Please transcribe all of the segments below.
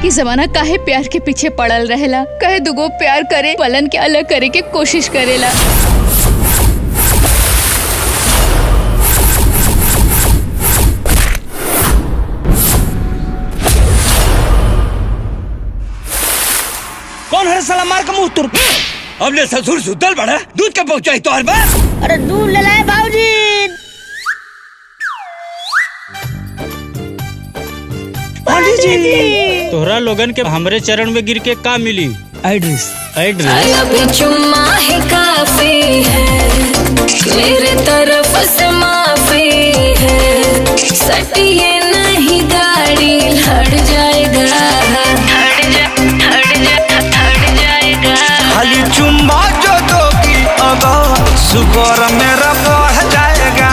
कि जमाना काहे प्यार के पीछे पड़ल रहेला, कहे दुगो प्यार करे पलन के अलग करे के कोशिश करेला। कौन है साला मार का मुंह तुर? हमने ससुर सुतल बड़ा दूध का पहुंचाई तो हर बार। अरे दूध ले लाए भाऊजी। पंडित जी तोहरा लोगन के हमरे चरण में गिर के का मिली? एड्रेस चुम्मा है काफी है, मेरे तरफ से माफी है, सटिए नहीं गाड़ी लड़ जाएगा, खाली चुम्मा जो दोगी अगर शुक्र मेरा बढ़ जाएगा।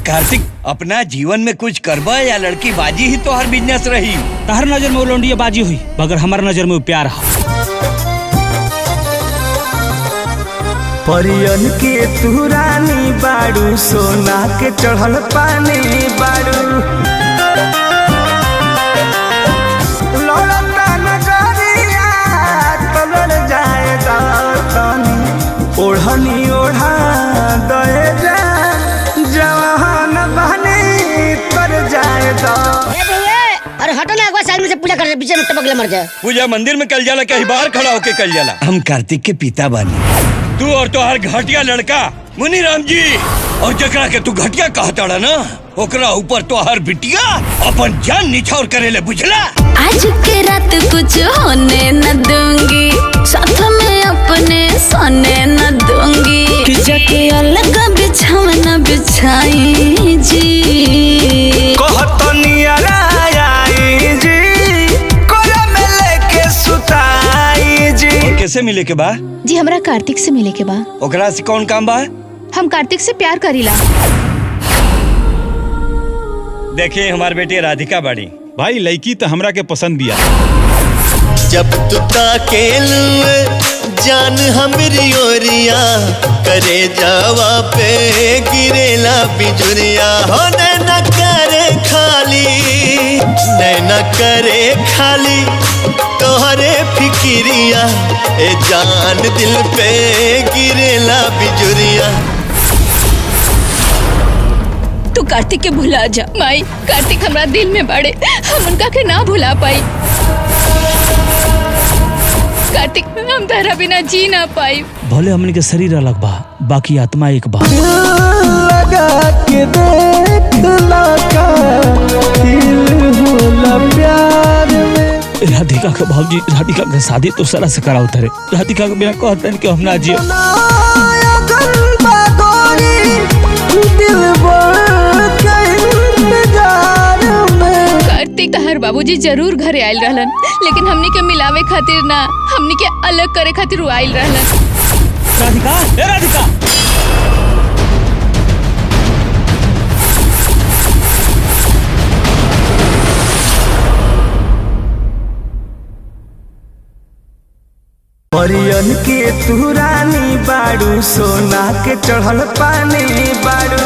कार्तिक अपना जीवन में कुछ करबा या लड़की बाजी ही तो हर बिजनेस रही। तहर नजर में लौंडिया बाजी हुई, मगर हमार नजर में प्यार है। परियन के तू रानी बाड़ू, सोना के चढ़ल पानी बाड़ू, लौटता नजरिया तलड़ जाएगा तनी, ओढ़नी ओढ़ा दे जा जवान बहनी तर जाएगा। अरे हटो ना, एक बार साइड में से पूजा कर, पीछे में टपक ले मर जाए। पूजा मंदिर में कल जाला, कहीं बाहर खड़ा होके कल जाला। हम कार्तिक के पिता बानी, तू और तो हर घटिया लड़का मुनि राम जी, और जकरा के तू घटिया कहता ना ओकरा ऊपर तो हर बिटिया अपन जान निछावर करेले, बुझला? आज के रात कुछ होने न दूंगी, साथ में अपने सोने न दूंगी, कि जाके अलग बिछावन बिछाई जी, कहतनिया राई जी, कोला में लेके सुताई जी। और कैसे मिले के बा? जी हमरा कार्तिक से मिले के बा। ओकरा से कौन काम बा? हम कार्तिक से प्यार करीला। देखिए हमारे बेटी राधिका बाड़ी। भाई लड़की तो हमरा के पसंद दिया। जब तू ताकेलुए जान हमरी ओरिया, करे जावा पे गिरेला बिजुरिया, हो नैना करे खाली, नैना करे खाली तोहरे फिकिरिया, ए जान दिल पे गिरेला बिजुरिया। तू कार्तिक के भुला जा माई, कार्तिक हमरा दिल में बड़े, हम उनका के ना भुला पाई। कार्तिक हम तारा बिना जी ना पाई। भले हमन के शरीर अलग बा, बाकी आत्मा एक बा। लगा के देखला का दिल होला प्यार में। राधिका के भाजी, राधिका के शादी तो सारा से करा उतरे, राधिका के बिना कहते कि हम ना जिए। कार्तिक तहर बाबूजी जरूर घरे आयल रहलन, लेकिन हमनी के मिलावे खातिर ना, हमनी के अलग करे खातिर वो आयल रहलन। राधिका, ए राधिका, परियन के तू रानी बाड़ू, सोना के चढ़ल पानी बाड़ू,